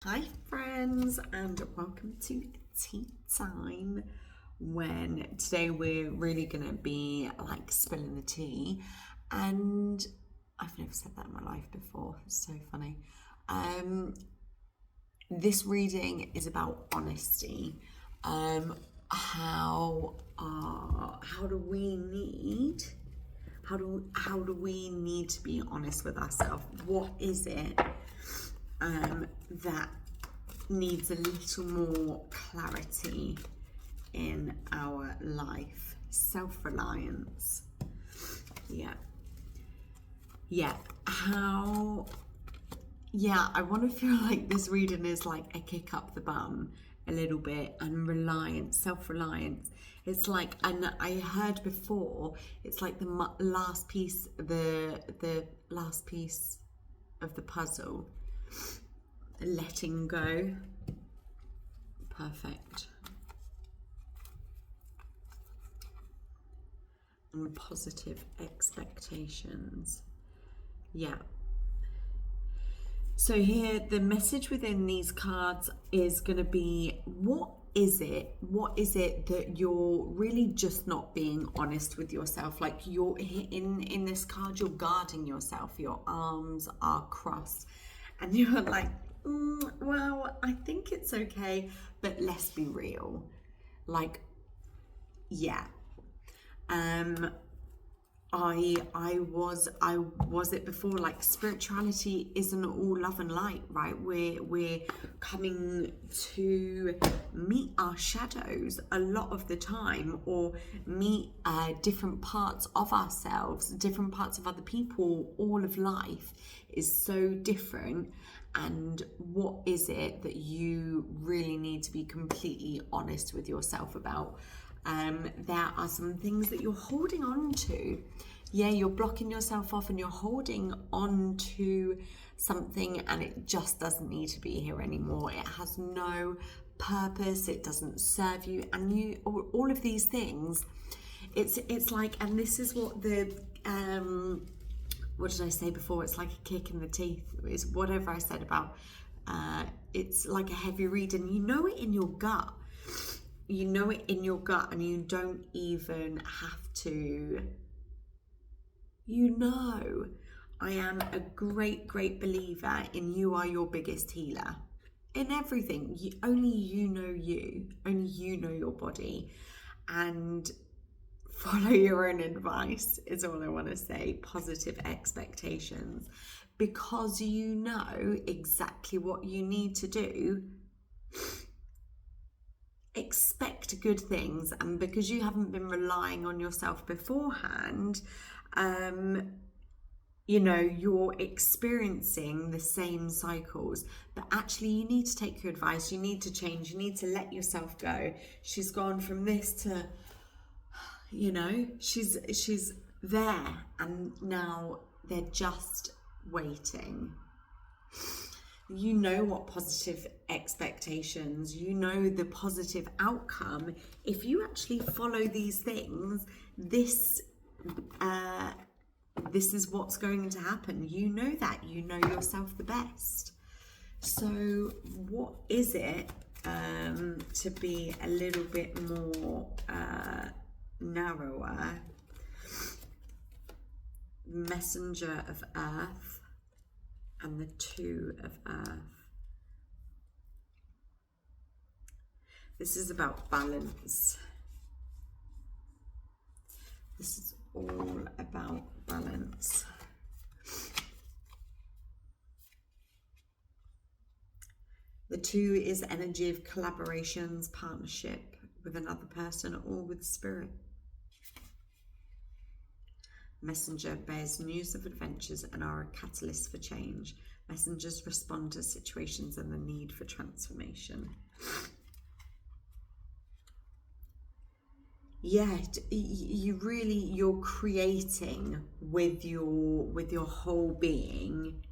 Hi, friends, and welcome to Tea Time. When today we're really gonna be like spilling the tea, and I've never said that in my life before. It's so funny. Um, this reading is about honesty. Um, how do we need how do we need to be honest with ourselves? What is it that needs a little more clarity in our life? Self-reliance. Yeah. Yeah. How I want to feel like this reading is like a kick up the bum a little bit, and reliance, self-reliance. It's like, and I heard before, it's like the last piece, the last piece of the puzzle, letting go. Perfect. And positive expectations. Yeah. So here, the message within these cards is going to be, what is it? What is it that you're really just not being honest with yourself? Like, you're in this card, you're guarding yourself. Your arms are crossed, and you're like, well, I think it's okay, but let's be real. Like, yeah. I was it before. Like, spirituality isn't all love and light, right? We're coming to meet our shadows a lot of the time, or meet different parts of ourselves, different parts of other people. All of life is so different. And what is it that you really need to be completely honest with yourself about? There are some things that you're holding on to. Yeah, you're blocking yourself off and you're holding on to something, and it just doesn't need to be here anymore. It has no purpose, it doesn't serve you, and all of these things. It's like, and this is what the what did I say before? It's like a kick in the teeth. It's whatever I said about it's like a heavy read, and you know it in your gut. You know it in your gut, and you don't even have to. I am a great believer in you are your biggest healer. In everything, only you know you. Only you know your body. And follow your own advice is all I want to say. Positive expectations. Because you know exactly what you need to do, expect good things. And because you haven't been relying on yourself beforehand, you're experiencing the same cycles. But actually, you need to take your advice, you need to change, you need to let yourself go. She's gone from this to, she's there, and now they're just waiting. You know what positive expectations, you know the positive outcome. If you actually follow these things, this is what's going to happen. You know that. You know yourself the best. So what is it to be a little bit more narrower? Messenger of Earth and the Two of Earth. This is about balance. This is all about balance. The Two is energy of collaborations, partnership with another person, or with spirit. Messenger bears news of adventures and are a catalyst for change. Messengers respond to situations and the need for transformation. Yeah, you're creating with your whole being,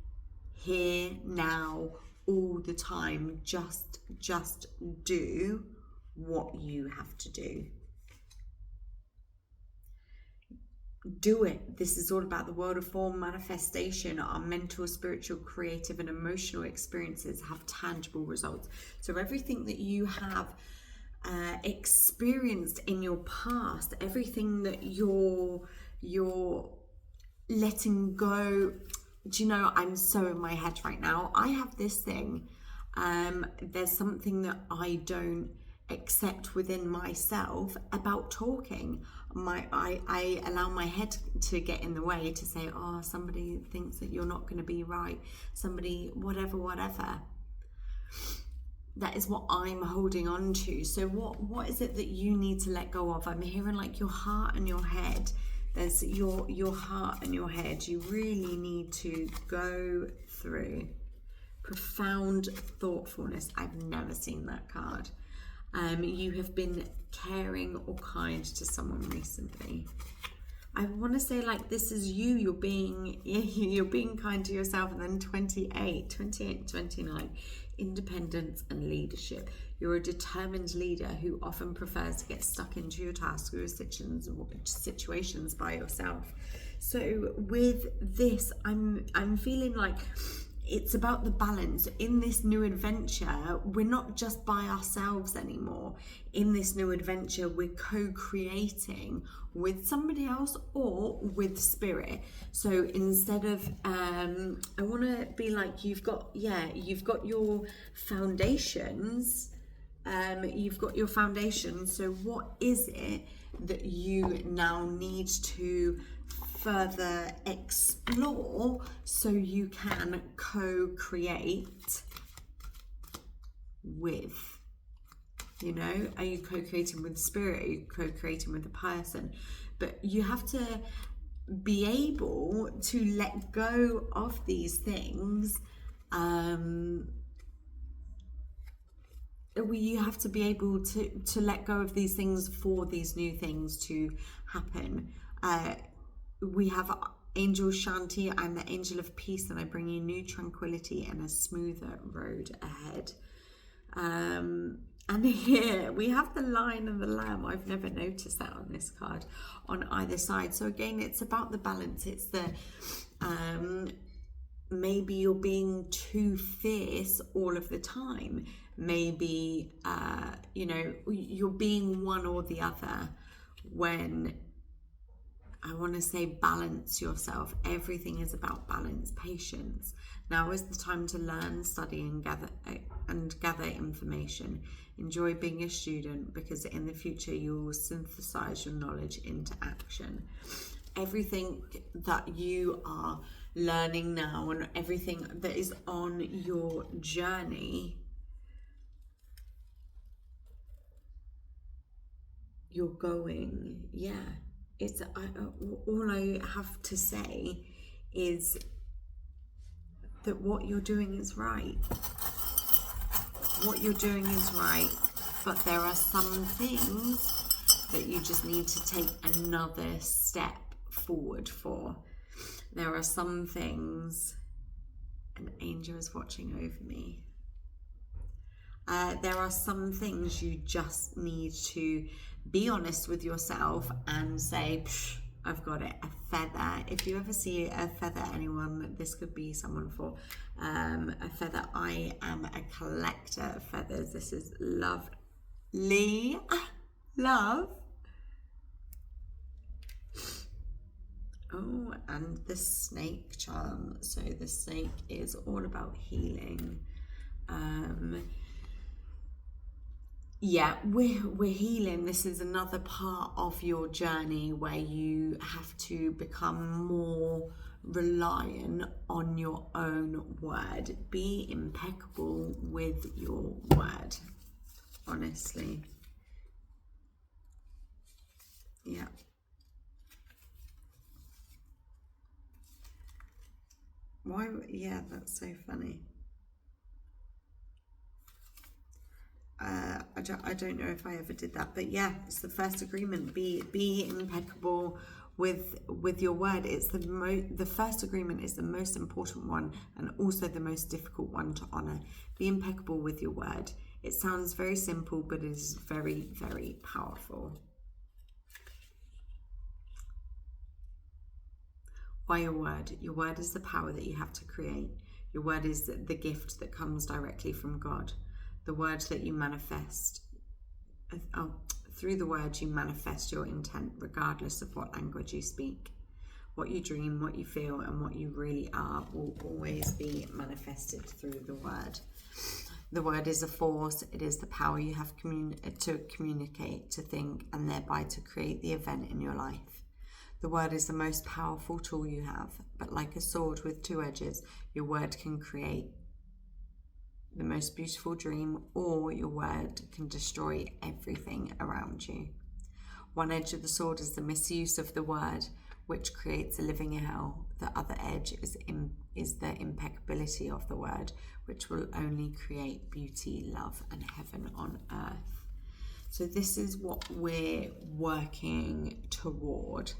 here, now, all the time. Just do what you have to do. do it. This is all about the world of form manifestation. Our mental, spiritual, creative, and emotional experiences have tangible results. So everything that you have experienced in your past, everything that you're letting go. Do you know, I'm so in my head right now. I have this thing. There's something that I don't accept within myself about talking. I allow my head to get in the way, to say, oh, somebody thinks that you're not going to be right. Somebody, whatever. That is what I'm holding on to. So what is it that you need to let go of? I'm hearing like your heart and your head. There's your heart and your head. You really need to go through profound thoughtfulness. I've never seen that card. You have been caring or kind to someone recently. I want to say like this is you're being kind to yourself. And then 28, 29, independence and leadership. You're a determined leader who often prefers to get stuck into your tasks or situations by yourself. So with this, I'm feeling like it's about the balance. In this new adventure, we're not just by ourselves anymore. In this new adventure, we're co-creating with somebody else or with spirit. So instead of, I want to be like, you've got your foundations. So what is it that you now need to further explore so you can co-create with, are you co-creating with spirit? Are you co-creating with the person? But you have to be able to let go of these things. You have to be able to let go of these things for these new things to happen. We have Angel Shanti. I'm the angel of peace, and I bring you new tranquility and a smoother road ahead. And here we have the lion and the lamb. I've never noticed that on this card on either side. So again, it's about the balance. It's the maybe you're being too fierce all of the time. Maybe you're being one or the other. When I want to say balance yourself. Everything is about balance, patience. Now is the time to learn, study, and gather information. Enjoy being a student, because in the future you will synthesize your knowledge into action. Everything that you are learning now and everything that is on your journey, you're going, it's all I have to say is that what you're doing is right. What you're doing is right, but there are some things that you just need to take another step forward for. There are some things, an angel is watching over me. There are some things you just need to be honest with yourself and say, I've got it. A feather. If you ever see a feather, anyone, this could be someone for a feather. I am a collector of feathers. This is lovely. Love. Oh, and the snake charm. So the snake is all about healing. We're healing. This is another part of your journey where you have to become more reliant on your own word. Be impeccable with your word, honestly. Yeah. Why? Yeah, that's so funny. I don't know if I ever did that, but yeah, it's the first agreement. Be impeccable with your word. It's the first agreement is the most important one, and also the most difficult one to honor. Be impeccable with your word. It sounds very simple, but it is very, very powerful. Why your word? Your word is the power that you have to create. Your word is the gift that comes directly from God. The word that you manifest. Through the word you manifest your intent, regardless of what language you speak. What you dream, what you feel, and what you really are will always be manifested through the word. The word is a force. It is the power you have to communicate, to think, and thereby to create the event in your life. The word is the most powerful tool you have, but like a sword with two edges, your word can create the most beautiful dream, or your word can destroy everything around you. One edge of the sword is the misuse of the word, which creates a living hell. The other edge is the impeccability of the word, which will only create beauty, love, and heaven on earth. So this is what we're working toward.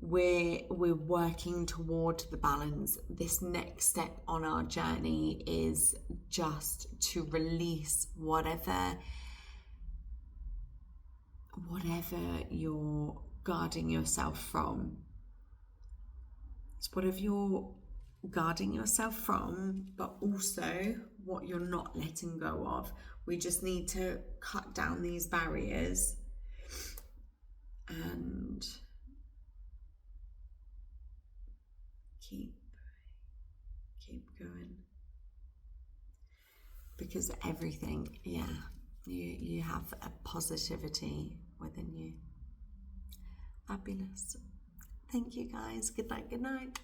We're working toward the balance. This next step on our journey is just to release whatever you're guarding yourself from. It's whatever you're guarding yourself from, but also what you're not letting go of. We just need to cut down these barriers and keep going, because everything, you have a positivity within you. Fabulous. Thank you guys. Good night.